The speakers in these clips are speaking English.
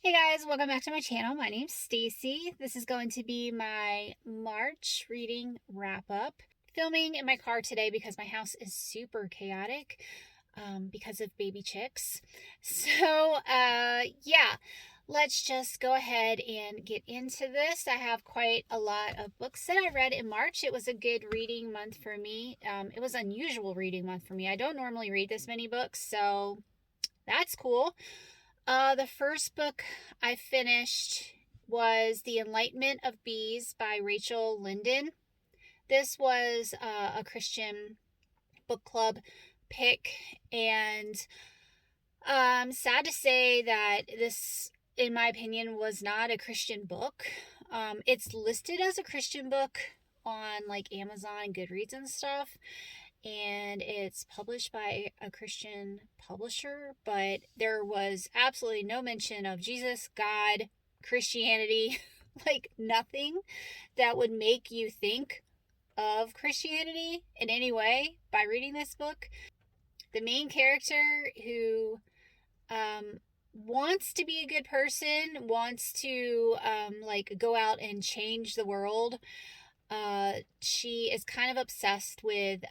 Hey guys, welcome back to my channel. My name's Stacy. This is going to be my March reading wrap up. Filming in my car today because my house is super chaotic because of baby chicks. So, yeah, let's just go ahead and get into this. I have quite a lot of books that I read in March. It was a good reading month for me. It was an unusual reading month for me. I don't normally read this many books, so that's cool. The first book I finished was The Enlightenment of Bees by Rachel Linden. This was a Christian book club pick, and sad to say that this, in my opinion, was not a Christian book. It's listed as a Christian book on like Amazon and Goodreads and stuff, and it's published by a Christian publisher, but there was absolutely no mention of Jesus, God, Christianity, like nothing that would make you think of Christianity in any way by reading this book. The main character who wants to be a good person, wants to like go out and change the world. She is kind of obsessed with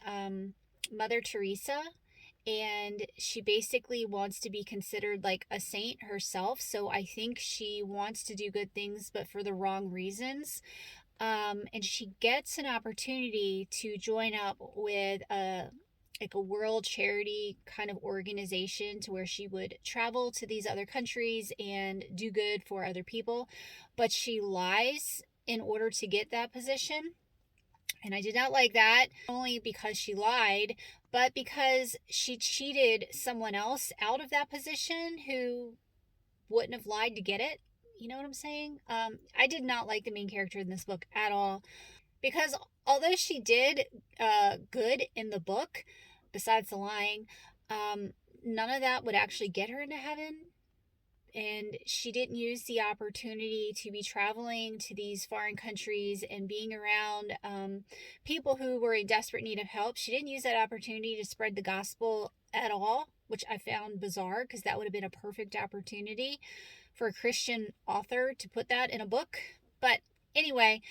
Mother Teresa, and she basically wants to be considered like a saint herself. So I think she wants to do good things, but for the wrong reasons. And she gets an opportunity to join up with a world charity kind of organization to where she would travel to these other countries and do good for other people, but she lies in order to get that position. And I did not like that, only because she lied, but because she cheated someone else out of that position who wouldn't have lied to get it. You know what I'm saying? I did not like the main character in this book at all, because although she did good in the book, besides the lying, none of that would actually get her into heaven. And she didn't use the opportunity to be traveling to these foreign countries and being around people who were in desperate need of help. She didn't use that opportunity to spread the gospel at all, which I found bizarre, because that would have been a perfect opportunity for a Christian author to put that in a book. But anyway,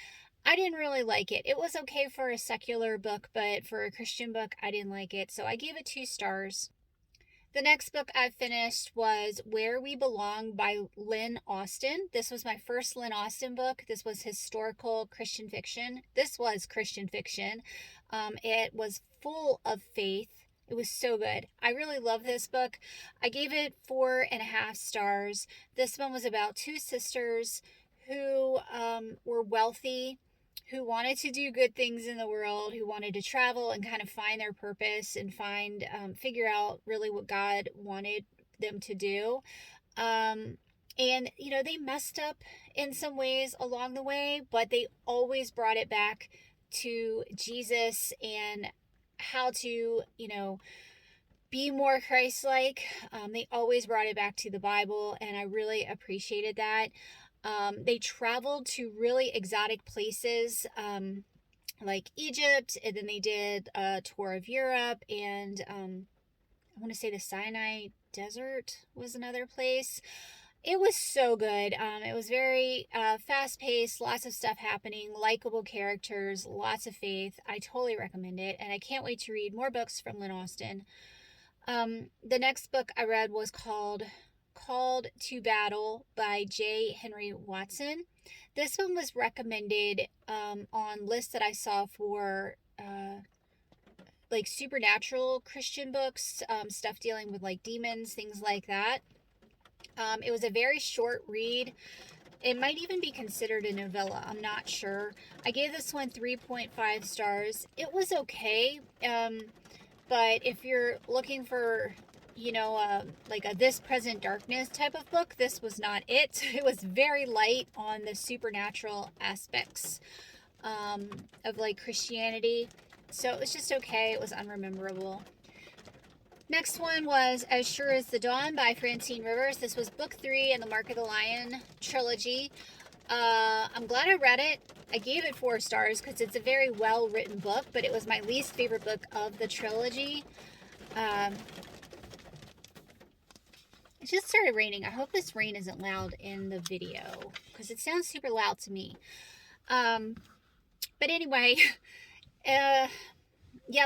I didn't really like it. It was okay for a secular book, but for a Christian book, I didn't like it. So I gave it 2 stars. The next book I finished was Where We Belong by Lynn Austin. This was my first Lynn Austin book. This was historical Christian fiction. This was Christian fiction. It was full of faith. It was so good. I really love this book. I gave it 4.5 stars. This one was about 2 sisters who were wealthy, who wanted to do good things in the world, who wanted to travel and kind of find their purpose and figure out really what God wanted them to do. And, you know, they messed up in some ways along the way, but they always brought it back to Jesus and how to, you know, be more Christ-like. They always brought it back to the Bible, and I really appreciated that. They traveled to really exotic places like Egypt, and then they did a tour of Europe, and I want to say the Sinai Desert was another place. It was so good. It was very fast-paced, lots of stuff happening, likable characters, lots of faith. I totally recommend it, and I can't wait to read more books from Lynn Austin. The next book I read was called to Battle by J. Henry Watson. This one was recommended on lists that I saw for like supernatural Christian books, stuff dealing with like demons, things like that. It was a very short read. It might even be considered a novella. I'm not sure. I gave this one 3.5 stars. It was okay. But if you're looking for, you know, like a This Present Darkness type of book, this was not it. It was very light on the supernatural aspects of like Christianity. So it was just okay. It was unrememberable. Next one was As Sure as the Dawn by Francine Rivers. This was book 3 in the Mark of the Lion trilogy. I'm glad I read it. I gave it 4 stars because it's a very well written book, but it was my least favorite book of the trilogy. It just started raining. I hope this rain isn't loud in the video because it sounds super loud to me. But anyway, yeah,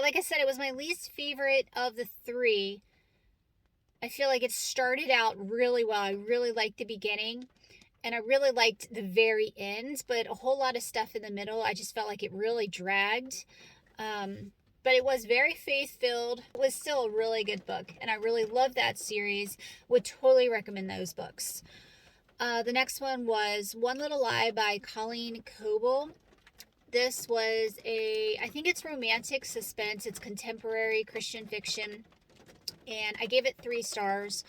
like I said, it was my least favorite of the three. I feel like it started out really well. I really liked the beginning and I really liked the very end, but a whole lot of stuff in the middle, I just felt like it really dragged. But it was very faith-filled. It was still a really good book, and I really loved that series. Would totally recommend those books. The next one was One Little Lie by Colleen Coble. This was I think it's romantic suspense. It's contemporary Christian fiction, and I gave it 3 stars.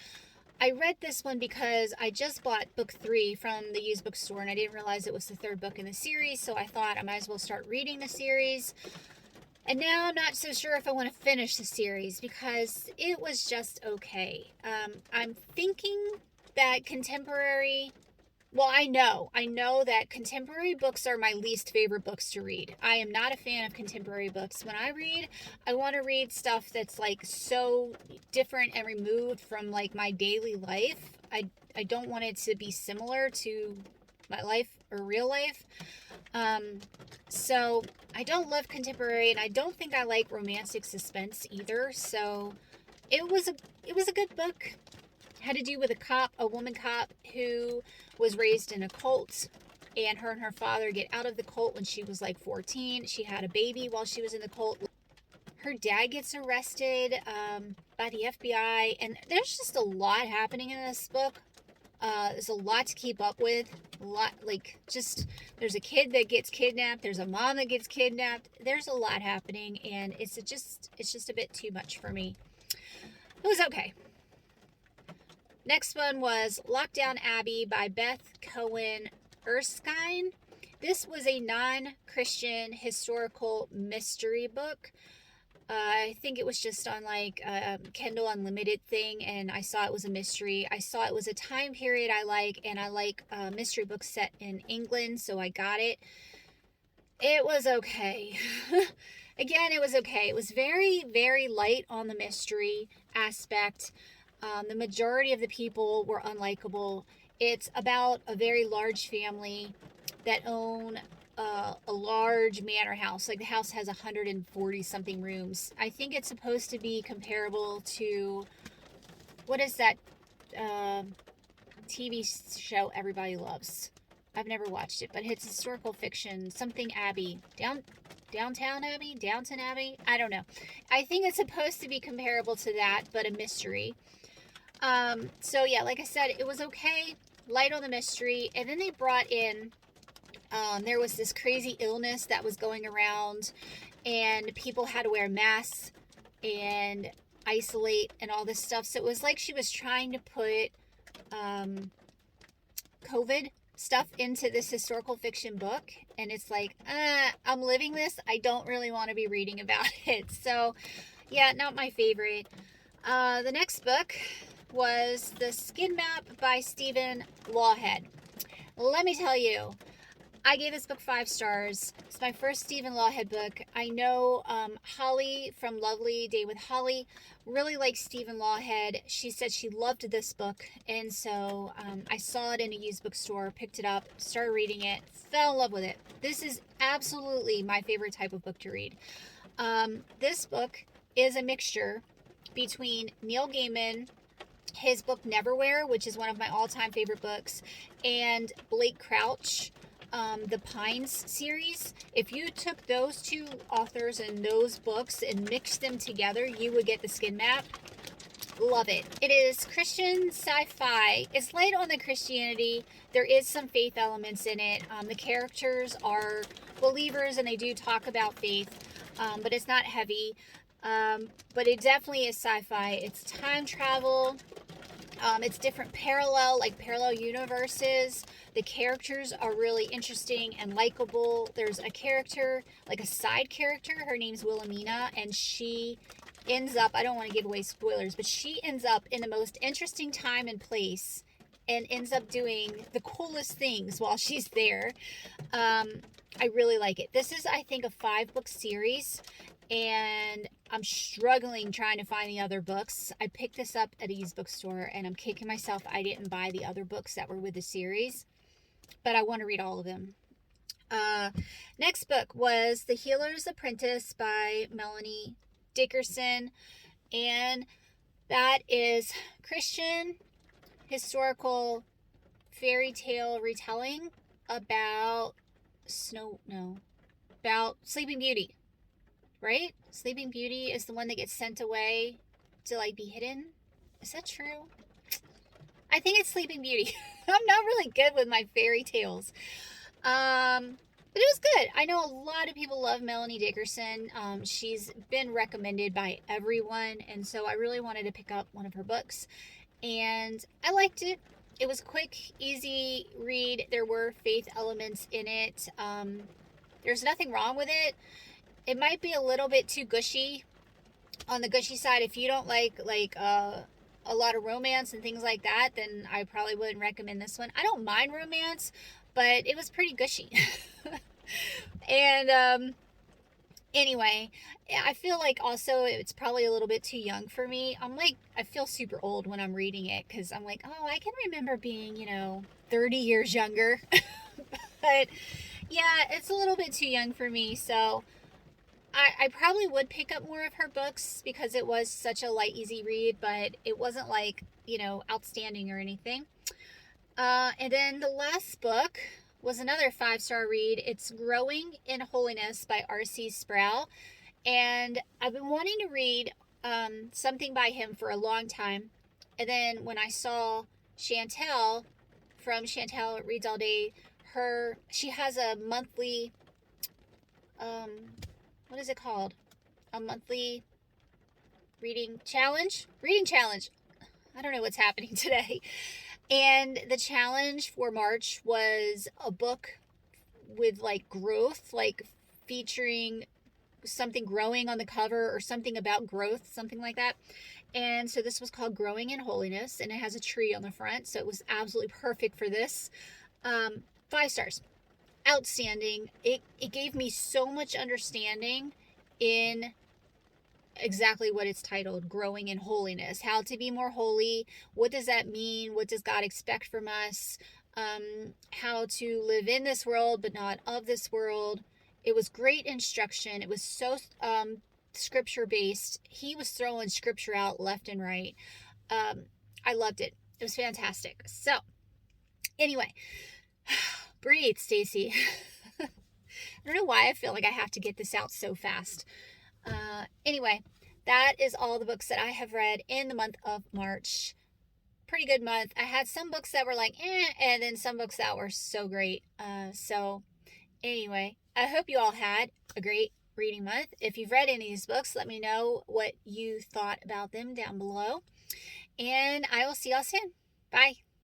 I read this one because I just bought book 3 from the used bookstore, and I didn't realize it was the 3rd book in the series, so I thought I might as well start reading the series. And now I'm not so sure if I want to finish the series because it was just okay. I'm thinking that I know that contemporary books are my least favorite books to read. I am not a fan of contemporary books. When I read, I want to read stuff that's like so different and removed from like my daily life. I don't want it to be similar to my life or real life. So I don't love contemporary, and I don't think I like romantic suspense either. So it was a good book. It had to do with a woman cop who was raised in a cult, and her father get out of the cult when she was like 14. She had a baby while she was in the cult. Her dad gets arrested by the FBI, and there's just a lot happening in this book. There's a lot to keep up with. There's a kid that gets kidnapped. There's a mom that gets kidnapped. There's a lot happening, and it's just a bit too much for me. It was okay. Next one was Lockdown Abbey by Beth Cohen Erskine. This was a non-Christian historical mystery book. I think it was just on like a Kindle Unlimited thing, and I saw it was a mystery. I saw it was a time period I like, and I like mystery books set in England, so I got it. It was okay. Again, it was okay. It was very, very light on the mystery aspect. The majority of the people were unlikable. It's about a very large family that own a large manor house. Like the house has 140 something rooms. I think it's supposed to be comparable to, what is that TV show everybody loves? I've never watched it, but it's historical fiction. Something Abbey. Downtown Abbey? I don't know. I think it's supposed to be comparable to that, but a mystery. So yeah, like I said, it was okay. Light on the mystery. And then they brought in there was this crazy illness that was going around, and people had to wear masks and isolate and all this stuff. So it was like she was trying to put COVID stuff into this historical fiction book, and it's like, I'm living this. I don't really want to be reading about it. So yeah, not my favorite. The next book was The Skin Map by Stephen Lawhead. Let me tell you, I gave this book 5 stars. It's my first Stephen Lawhead book. I know Holly from Lovely Day with Holly really likes Stephen Lawhead. She said she loved this book, and so I saw it in a used bookstore, picked it up, started reading it, fell in love with it. This is absolutely my favorite type of book to read. This book is a mixture between Neil Gaiman, his book Neverwhere, which is one of my all-time favorite books, and Blake Crouch, the Pines series. If you took those 2 authors and those books and mixed them together, you would get The Skin Map. Love it. It is Christian sci-fi. It's light on the Christianity. There is some faith elements in it. The characters are believers and they do talk about faith, but it's not heavy. But it definitely is sci-fi. It's time travel. It's different parallel universes. The characters are really interesting and likable. There's a character, like a side character. Her name's Wilhelmina, and she ends up, I don't want to give away spoilers, but she ends up in the most interesting time and place and ends up doing the coolest things while she's there. I really like it. This is, I think, a 5-book series. and I'm struggling trying to find the other books. I picked this up at Ease bookstore, and I'm kicking myself I didn't buy the other books that were with the series, but I want to read all of them. Next book was The Healer's Apprentice by Melanie Dickerson, and that is Christian historical fairy tale retelling about about Sleeping Beauty, right? Sleeping Beauty is the one that gets sent away to like be hidden. Is that true? I think it's Sleeping Beauty. I'm not really good with my fairy tales. But it was good. I know a lot of people love Melanie Dickerson. She's been recommended by everyone, and so I really wanted to pick up one of her books, and I liked it. It was a quick, easy read. There were faith elements in it. There's nothing wrong with it. It might be a little bit too gushy, on the gushy side. If you don't like a lot of romance and things like that, then I probably wouldn't recommend this one. I don't mind romance, but it was pretty gushy. And anyway, I feel like also it's probably a little bit too young for me. I feel super old when I'm reading it, because I'm like, oh, I can remember being 30 years younger. But yeah, it's a little bit too young for me. So I probably would pick up more of her books, because it was such a light, easy read, but it wasn't like, outstanding or anything. And then the last book was another 5-star read. It's Growing in Holiness by R.C. Sproul. And I've been wanting to read something by him for a long time. And then when I saw Chantel from Chantel Reads All Day, she has a monthly, what is it called? A monthly reading challenge? Reading challenge. I don't know what's happening today. And the challenge for March was a book with like growth, like featuring something growing on the cover or something about growth, something like that. And so this was called Growing in Holiness, and it has a tree on the front. So it was absolutely perfect for this. 5 stars. Outstanding. It gave me so much understanding in exactly what it's titled, Growing in Holiness. How to be more holy. What does that mean? What does God expect from us? How to live in this world but not of this world. It was great instruction. It was so scripture based. He was throwing scripture out left and right. I loved it. It was fantastic. So anyway, breathe, Stacy. I don't know why I feel like I have to get this out so fast. Anyway, that is all the books that I have read in the month of March. Pretty good month. I had some books that were like, and then some books that were so great. So anyway, I hope you all had a great reading month. If you've read any of these books, let me know what you thought about them down below. And I will see y'all soon. Bye.